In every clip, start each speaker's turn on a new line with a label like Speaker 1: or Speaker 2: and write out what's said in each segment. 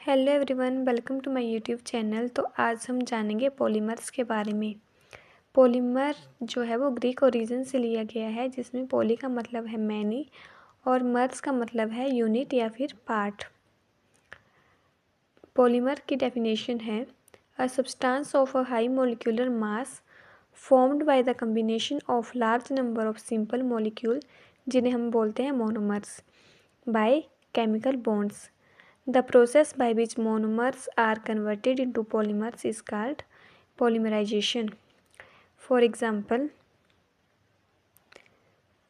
Speaker 1: Hello everyone, welcome to my YouTube channel. तो आज हम जानेंगे पॉलीमर्स के बारे में। पॉलीमर जो है वो ग्रीक ओरिजिन से लिया गया है, जिसमें पॉली का मतलब है मैनी और मर्स का मतलब है यूनिट या फिर पार्ट। पॉलीमर की डेफिनेशन है a substance of a high molecular mass formed by the combination of large number of simple molecule, जिन्हें हम बोलते हैं monomers, by chemical bonds. The process by which monomers are converted into polymers is called polymerization. For example,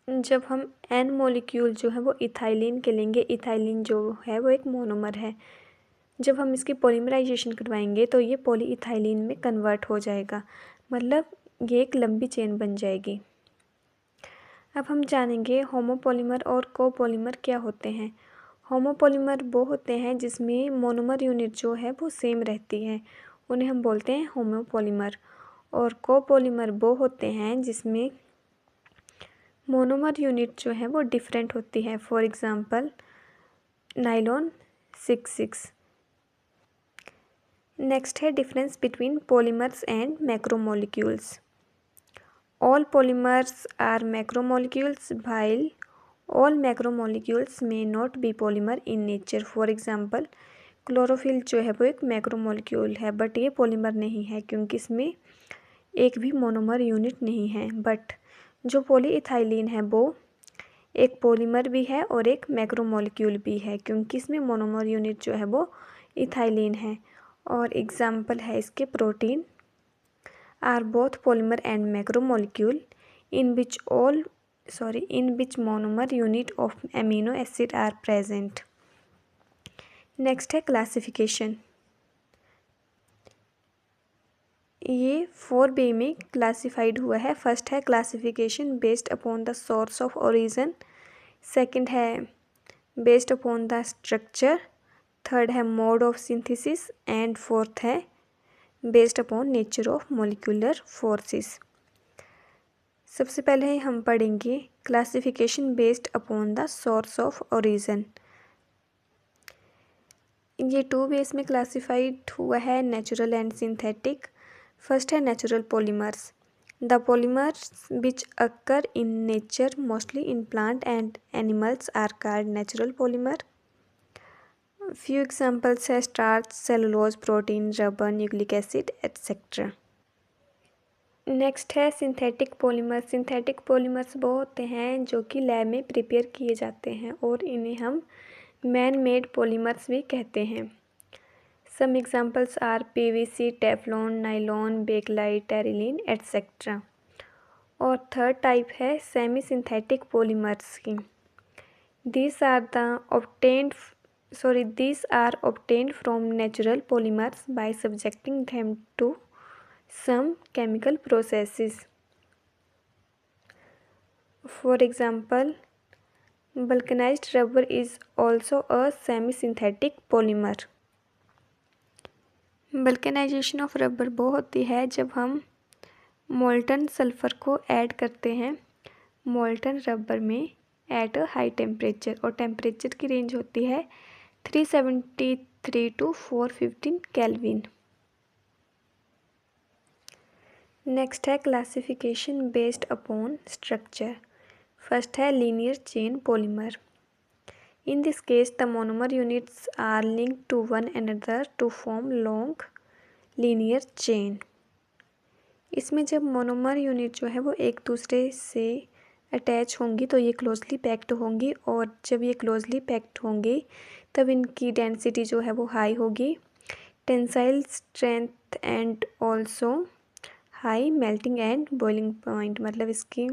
Speaker 1: जब हम N molecule जो है वो ethylene के लेंगे, इथाइलिन जो है वो एक मोनोमर है। जब हम इसकी पॉलीमराइजेशन करवाएंगे तो ये पॉलीइथाइलिन में कन्वर्ट हो जाएगा, मतलब ये एक लंबी चेन बन जाएगी। अब हम जानेंगे होमोपॉलीमर और कोपॉलीमर क्या होते हैं। होमोपॉलीमर वो होते हैं जिसमें मोनोमर यूनिट जो है वो सेम रहती है, उन्हें हम बोलते हैं होमोपॉलीमर। और कोपॉलीमर वो होते हैं जिसमें मोनोमर यूनिट जो है वो डिफरेंट होती है। For example nylon 6,6। नेक्स्ट है difference between polymers and macromolecules. All polymers are macromolecules while all macromolecules may not be polymer in nature. For example chlorophyll जो है वो एक मैक्रोमोलिक्यूल है, बट ये पॉलीमर नहीं है क्योंकि इसमें एक भी मोनोमर यूनिट नहीं है। बट जो पॉलीइथाइलिन है वो एक पॉलीमर भी है और एक मैक्रोमोलिक्यूल भी है, क्योंकि इसमें मोनोमर यूनिट जो है वो इथाइलिन है। और एग्जाम्पल है इसके protein are both polymer and macromolecule in which monomer unit of amino acid are present. Next है क्लासिफिकेशन। ये 4 में क्लासिफाइड हुआ है। फर्स्ट है classification based upon the source of origin, second है based upon the structure, third है mode of synthesis and fourth है based upon nature of molecular forces. सबसे पहले हम पढ़ेंगे classification based upon the source of origin. ये 2 ways में classified हुआ है, नेचुरल एंड सिंथेटिक। फर्स्ट है natural polymers. The polymers which occur in nature mostly in plant and animals are called natural polymer. Few examples है starch, cellulose, protein, rubber, nucleic acid etcetera. Next है synthetic polymer. Synthetic polymers वो होते हैं जो कि lab में prepare किए जाते हैं और इन्हें हम मैन मेड पॉलीमर्स भी कहते हैं। Some examples are PVC, Teflon, nylon, Bakelite, Terylene etcetera. और थर्ड टाइप है सेमी सिंथेटिक पॉलीमर्स की। These are obtained from natural polymers by subjecting them to some chemical processes. For example, vulcanized rubber is also a semi-synthetic polymer. Vulcanisation of rubber वो होती है जब हम molten sulphur को add करते हैं molten rubber में एट अ हाई टेम्परेचर, और टेम्परेचर की रेंज होती है 373 to 415 केल्विन। नेक्स्ट है classification based upon structure. First है linear chain polymer. In this case the monomer units are linked to one another to form long linear chain. इसमें जब monomer unit जो है वो एक दूसरे से अटैच होंगी तो ये क्लोजली पैक्ड होंगी, और जब ये क्लोजली पैक्ड होंगी तब इनकी डेंसिटी जो है वो हाई होगी, tensile strength and also high melting and boiling point, मतलब इसकी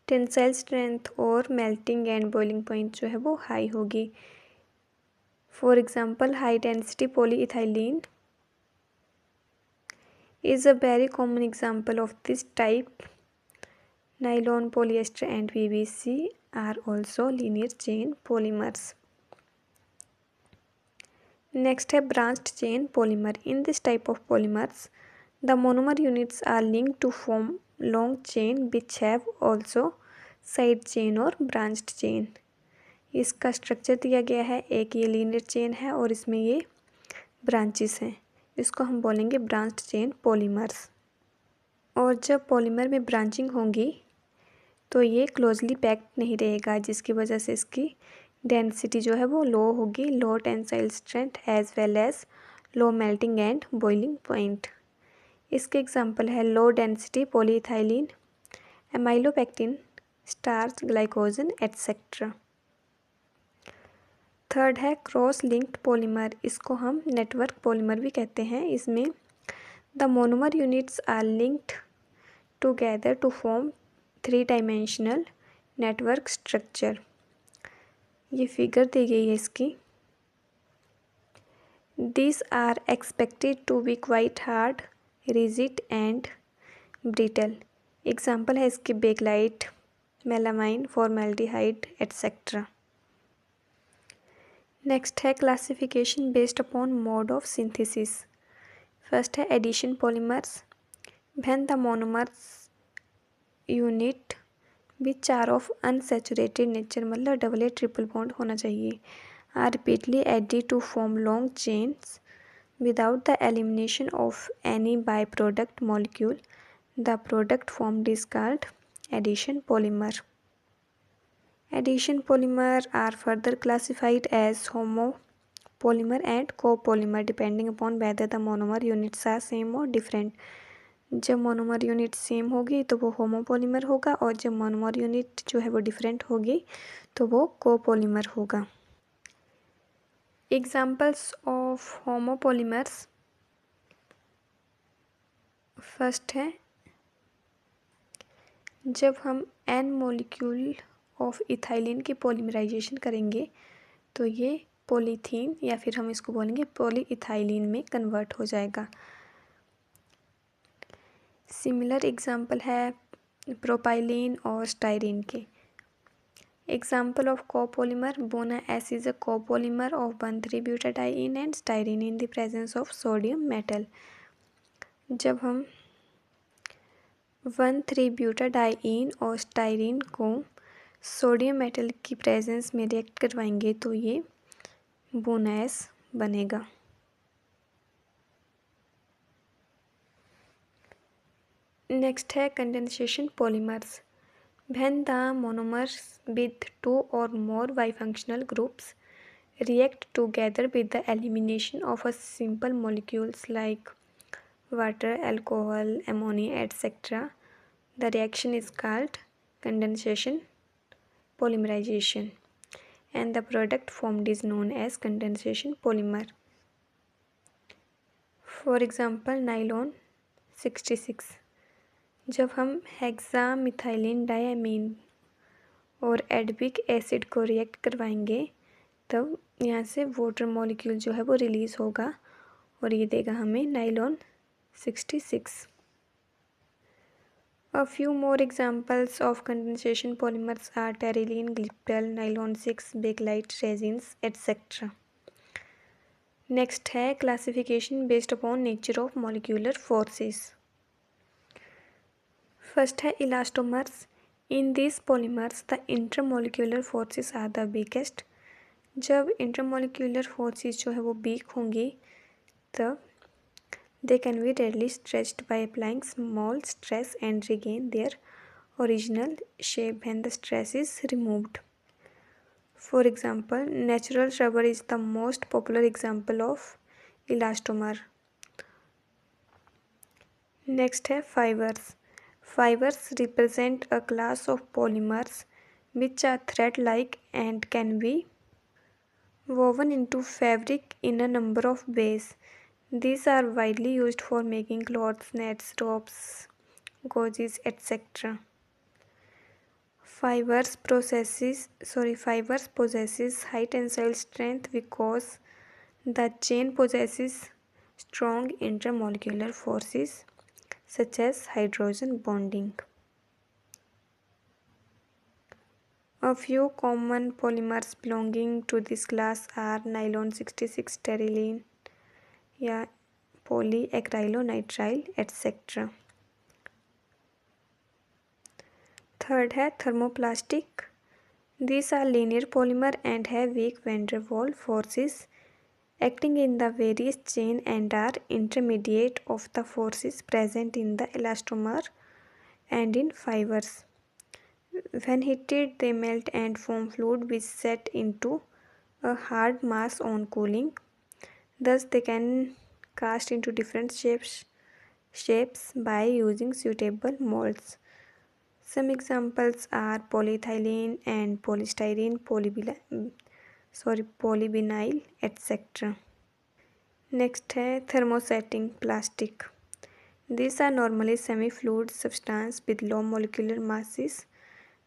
Speaker 1: टेंसाइल स्ट्रेंथ और मेल्टिंग एंड बॉइलिंग पॉइंट जो है वो हाई होगी। For example high density polyethylene is a very common example of this type. Nylon, polyester and PVC are also linear chain polymers. Next है branched chain polymer. In this type of polymers, the monomer units are linked to form long chain which have also side chain or branched chain. इसका structure दिया गया है, एक ये linear chain है और इसमें ये ब्रांचेस हैं, इसको हम बोलेंगे ब्रांच्ड चेन पॉलीमर्स। और जब पॉलीमर में ब्रांचिंग होंगी तो ये क्लोजली पैक्ड नहीं रहेगा, जिसकी वजह से इसकी डेंसिटी जो है वो लो होगी, low tensile strength as well as low melting and boiling point. इसके एग्जांपल है low density polyethylene, amylopectin, starch, glycogen etcetera. Third है क्रॉस लिंक्ड पॉलीमर, इसको हम नेटवर्क पॉलीमर भी कहते हैं। इसमें the monomer units are linked together to form 3 dimensional network structure. ये फिगर दी गई है इसकी। These are expected to be quite hard, rigid and brittle. Example है इसकी bakelite, melamine, formaldehyde etcetera. Next है classification based upon mode of synthesis. First है addition polymers, when the monomers unit which are of unsaturated nature, मतलब double या triple bond होना चाहिए, are repeatedly added to form long chains without the elimination of any byproduct molecule. The product formed is called addition polymer. Addition polymer are further classified as homopolymer and copolymer depending upon whether the monomer units are same or different. जब monomer unit same होगी तो वो homopolymer होगा, और जब monomer unit जो है वो डिफरेंट होगी तो वो कोपोलीमर होगा। Examples of homopolymers, फर्स्ट है जब हम n मॉलिक्यूल ऑफ इथाइलिन की पॉलीमराइजेशन करेंगे तो ये पॉलीथीन या फिर हम इसको बोलेंगे पॉलीइथाइलिन में कन्वर्ट हो जाएगा। सिमिलर एग्जाम्पल है प्रोपाइलिन और स्टाइरिन के। Example of copolymer, Bona S is a copolymer of 1,3-butadiene and styrene in the presence of sodium metal. जब हम 1,3-butadiene और स्टाइरिन को सोडियम मेटल की प्रेजेंस में रिएक्ट करवाएंगे तो ये बोना S बनेगा। नेक्स्ट है condensation polymers, when the monomers with 2 or more bifunctional groups react together with the elimination of a simple molecules like water, alcohol, ammonia, etc. The reaction is called condensation polymerization and the product formed is known as condensation polymer. For example, nylon 66, जब हम hexamethylene diamine और एडबिक acid को react करवाएंगे तब यहाँ से water molecule जो है वो रिलीज़ होगा और ये देगा हमें nylon 66। A few more examples of condensation polymers are terylene, glyptal, nylon 6, bakelite, resins, etc. Next है classification based upon nature of molecular forces. First है elastomers, in this polymers the intermolecular forces are the weakest. जब intermolecular forces जो है वो weak होंगी तब they can be readily stretched by applying small stress and regain their original shape when the stress is removed. For example, natural rubber is the most popular example of elastomer. Next है fibers. Fibers represent a class of polymers which are thread-like and can be woven into fabric in a number of ways. These are widely used for making clothes, nets, ropes, gauzes, etc. Fibers possesses high tensile strength because the chain possesses strong intermolecular forces such as hydrogen bonding. A few common polymers belonging to this class are nylon 66, terylene, या polyacrylonitrile, etc. Third है thermoplastic These are linear polymer and have weak van der Waals forces acting in the various chain and are intermediate of the forces present in the elastomer and in fibers. When heated, they melt and form fluid which set into a hard mass on cooling. Thus, they can cast into different shapes by using suitable molds. Some examples are polyethylene and polystyrene, polyvinyl, etc. Next है thermosetting plastic. These are normally semi-fluid substance with low molecular masses.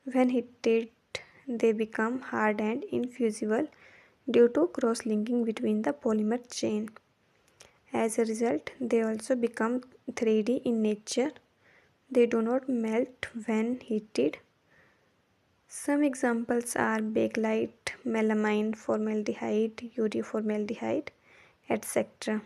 Speaker 1: When heated, they become hard and infusible due to cross-linking between the polymer chain. As a result, they also become 3D in nature. They do not melt when heated. Some examples are bakelite, melamine, formaldehyde, ureoformaldehyde, etc.